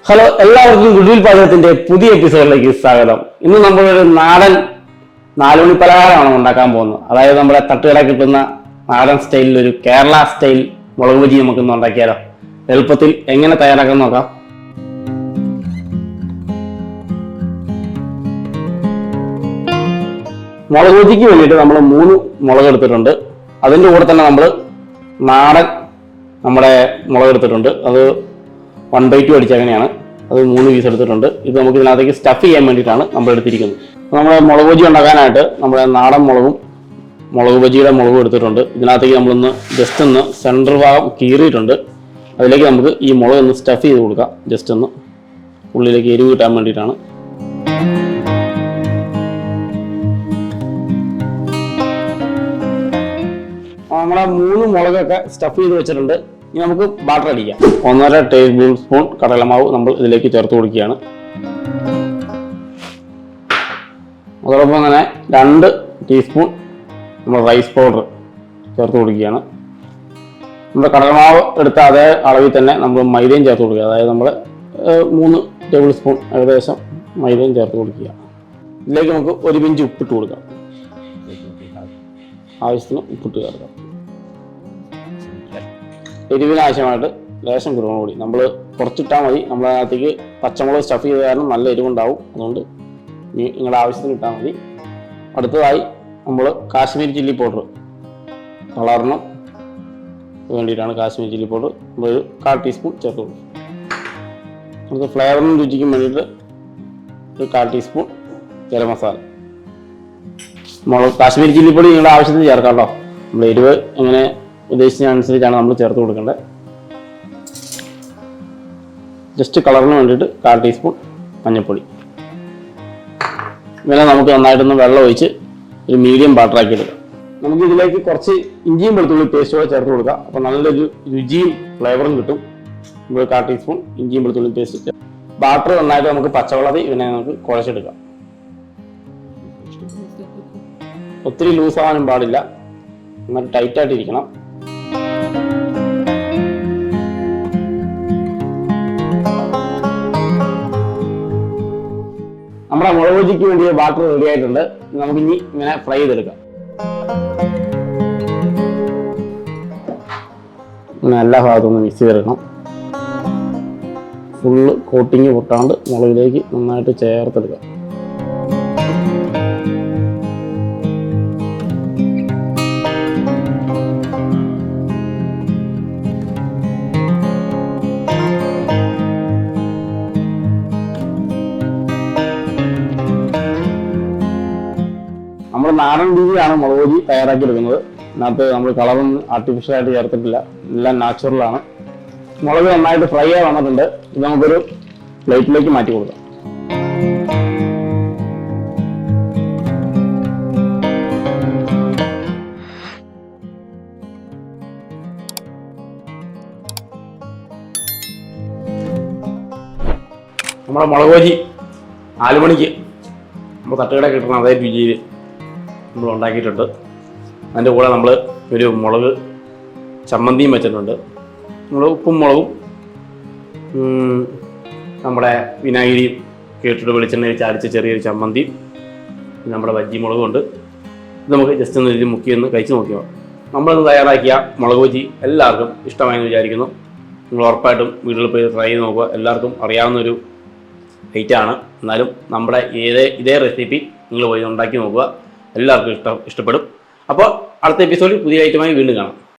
Hello, എല്ലാവർക്കും goodwill പാചകത്തിന്റെ പുതിയ എപ്പിസോഡിലേക്ക് സ്വാഗതം. ഇന്ന് നമ്മളൊരു നാടൻ നാലുമണി പലഹാരമാണ് ഉണ്ടാക്കാൻ പോകുന്നത്. അതായത് നമ്മുടെ തട്ടുകട കിട്ടുന്ന നാടൻ സ്റ്റൈലിൽ ഒരു കേരള സ്റ്റൈൽ മുളക് ബജി നമുക്കിന്ന് ഉണ്ടാക്കിയാലോ. എളുപ്പത്തിൽ എങ്ങനെ തയ്യാറാക്കാൻ നോക്കാം. മുളക് ബജിക്ക് വേണ്ടിയിട്ട് നമ്മൾ 3 മുളക് എടുത്തിട്ടുണ്ട്. അതിൻ്റെ കൂടെ തന്നെ നമ്മൾ നാടൻ നമ്മുടെ മുളക് എടുത്തിട്ടുണ്ട്. അത് 1/2 അടിച്ചങ്ങനെയാണ്. അത് 3 പീസ് എടുത്തിട്ടുണ്ട്. ഇത് നമുക്ക് ഇതിനകത്തേക്ക് സ്റ്റഫ് ചെയ്യാൻ വേണ്ടിയിട്ടാണ് നമ്മൾ എടുത്തിരിക്കുന്നത്. നമ്മുടെ മുളക് ബജി ഉണ്ടാക്കാനായിട്ട് നമ്മുടെ നാടൻ മുളകും മുളക് ബജിയുടെ മുളകും എടുത്തിട്ടുണ്ട്. ഇതിനകത്തേക്ക് നമ്മളൊന്ന് ജസ്റ്റ് ഒന്ന് സെൻറ്റർ ഭാഗം കീറിയിട്ടുണ്ട്. അതിലേക്ക് നമുക്ക് ഈ മുളക് ഒന്ന് സ്റ്റഫ് ചെയ്ത് കൊടുക്കാം. ജസ്റ്റ് ഒന്ന് ഉള്ളിലേക്ക് എരിവ് കിട്ടാൻ വേണ്ടിയിട്ടാണ്. നമ്മളെ 3 മുളകൊക്കെ സ്റ്റഫ് ചെയ്ത് വെച്ചിട്ടുണ്ട്. ഇനി നമുക്ക് ബാറ്റർ അടിക്കാം. 1.5 ടേബിൾ സ്പൂൺ കടലമാവ് നമ്മൾ ഇതിലേക്ക് ചേർത്ത് കൊടുക്കുകയാണ്. അതോടൊപ്പം തന്നെ 2 ടീസ്പൂൺ നമ്മൾ റൈസ് പൗഡർ ചേർത്ത് കൊടുക്കുകയാണ്. നമ്മുടെ കടലമാവ് എടുത്ത അതേ അളവിൽ തന്നെ നമ്മൾ മൈദയും ചേർത്ത് കൊടുക്കുക. അതായത് നമ്മൾ 3 ടേബിൾ സ്പൂൺ ഏകദേശം മൈദയും ചേർത്ത് കൊടുക്കുക. ഇതിലേക്ക് നമുക്ക് 1 പിഞ്ച് ഉപ്പിട്ട് കൊടുക്കാം. ആവശ്യത്തിന് ഉപ്പിട്ട് ചേർക്കാം. എരിവിന് ആവശ്യമായിട്ട് ലേശം കുരുമുളക് പൊടി നമ്മൾ കുറച്ചിട്ടാൽ മതി. നമ്മളതിനകത്തേക്ക് പച്ചമുളക് സ്റ്റഫ് ചെയ്ത കാരണം നല്ല എരിവുണ്ടാവും. അതുകൊണ്ട് നിങ്ങളുടെ ആവശ്യത്തിന് ഇട്ടാൽ മതി. അടുത്തതായി നമ്മൾ കാശ്മീരി ചില്ലി പൗഡർ, കളറിന് വേണ്ടിയിട്ടാണ് കാശ്മീരി ചില്ലി പൗഡർ നമ്മളൊരു 1/4 ടീസ്പൂൺ ചേർത്ത് കൊടുക്കും. നമുക്ക് ഫ്ലേവറിനും രുചിക്കും വേണ്ടിയിട്ട് ഒരു 1/4 ടീസ്പൂൺ ഗരം മസാല. കാശ്മീരി ചില്ലിപ്പൊടി നിങ്ങളുടെ ആവശ്യത്തിന് ചേർക്കാം കേട്ടോ. നമ്മൾ എരിവ് എങ്ങനെ ഉദ്ദേശിച്ചതനുസരിച്ചാണ് നമ്മൾ ചേർത്ത് കൊടുക്കേണ്ടത്. ജസ്റ്റ് കളറിന് വേണ്ടിയിട്ട് 1/4 ടീസ്പൂൺ മഞ്ഞൾപ്പൊടി. ഇങ്ങനെ നമുക്ക് നന്നായിട്ടൊന്ന് വെള്ളം ഒഴിച്ച് ഒരു മീഡിയം ബാറ്ററാക്കി എടുക്കാം. നമുക്ക് ഇതിലേക്ക് കുറച്ച് ഇഞ്ചിയും വെളുത്തുള്ളി പേസ്റ്റ് കൂടെ ചേർത്ത് കൊടുക്കാം. അപ്പോൾ നല്ലൊരു രുചിയും ഫ്ലേവറും കിട്ടും. നമ്മൾ 1/4 ടീസ്പൂൺ ഇഞ്ചിയും വെളുത്തുള്ളി പേസ്റ്റ്. ബാറ്റർ നന്നായിട്ട് നമുക്ക് പച്ചവെള്ളത്തിൽ ഇതിനെ നമുക്ക് കുഴച്ചെടുക്കാം. ഒത്തിരി ലൂസ് ആവാനും പാടില്ല, എന്നാൽ ടൈറ്റായിട്ടിരിക്കണം. നമ്മുടെ മുളക് ബജിക്ക് വേണ്ടിയ ബാറ്റർ റെഡി ആയിട്ടുണ്ട്. നമുക്ക് ഇനി ഇങ്ങനെ ഫ്രൈ ചെയ്തെടുക്കാം. ഇങ്ങനെ എല്ലാ ഭാഗത്തും ഒന്ന് മിക്സ് ചെയ്തെടുക്കണം. ഫുള്ള് കോട്ടിങ് പൊട്ടാണ്ട് മുളകിലേക്ക് നന്നായിട്ട് ചേർത്തെടുക്കാം. നമ്മൾ നാടൻ രീതിയിലാണ് മുളക് പൊടി തയ്യാറാക്കി എടുക്കുന്നത്. അതിനകത്ത് നമ്മൾ കളറൊന്നും ആർട്ടിഫിഷ്യലായിട്ട് ചേർത്തിട്ടില്ല, എല്ലാം നാച്ചുറലാണ്. മുളക് നന്നായിട്ട് ഫ്രൈ ആയി വന്നിട്ടുണ്ട്. ഇത് നമുക്കൊരു പ്ലേറ്റിലേക്ക് മാറ്റി കൊടുക്കാം. നമ്മുടെ മുളക് ബജി 4 മണിക്ക് നമ്മൾ തട്ടുകട കിട്ടുന്ന അതേ രുചിയിൽ നമ്മൾ ഉണ്ടാക്കിയിട്ടുണ്ട്. അതിൻ്റെ കൂടെ നമ്മൾ ഒരു മുളക് ചമ്മന്തിയും വെച്ചിട്ടുണ്ട്. നമ്മൾ ഉപ്പും മുളകും നമ്മുടെ വിനാഗിരിയും കേട്ടിട്ട് വെളിച്ചെണ്ണ വെച്ച് അടിച്ച ചെറിയൊരു ചമ്മന്തിയും നമ്മുടെ ബജ്ജി മുളകും ഉണ്ട്. ഇത് നമുക്ക് ജസ്റ്റ് ഒന്ന് ഇത് മുക്കിയൊന്ന് കഴിച്ച് നോക്കിയാൽ നമ്മളിന്ന് തയ്യാറാക്കിയ മുളക് ബജി എല്ലാവർക്കും ഇഷ്ടമായെന്ന് വിചാരിക്കുന്നു. നിങ്ങൾ ഉറപ്പായിട്ടും വീട്ടിൽ പോയി ട്രൈ ചെയ്ത് നോക്കുക. എല്ലാവർക്കും അറിയാവുന്നൊരു ഐറ്റമാണ്. എന്നാലും നമ്മുടെ ഇതേ റെസിപ്പി നിങ്ങൾ പോയി ഉണ്ടാക്കി നോക്കുക. എല്ലാവർക്കും ഇഷ്ടപ്പെടും. അപ്പോൾ അടുത്ത എപ്പിസോഡിൽ പുതിയ ഐറ്റമായി വീണ്ടും കാണാം.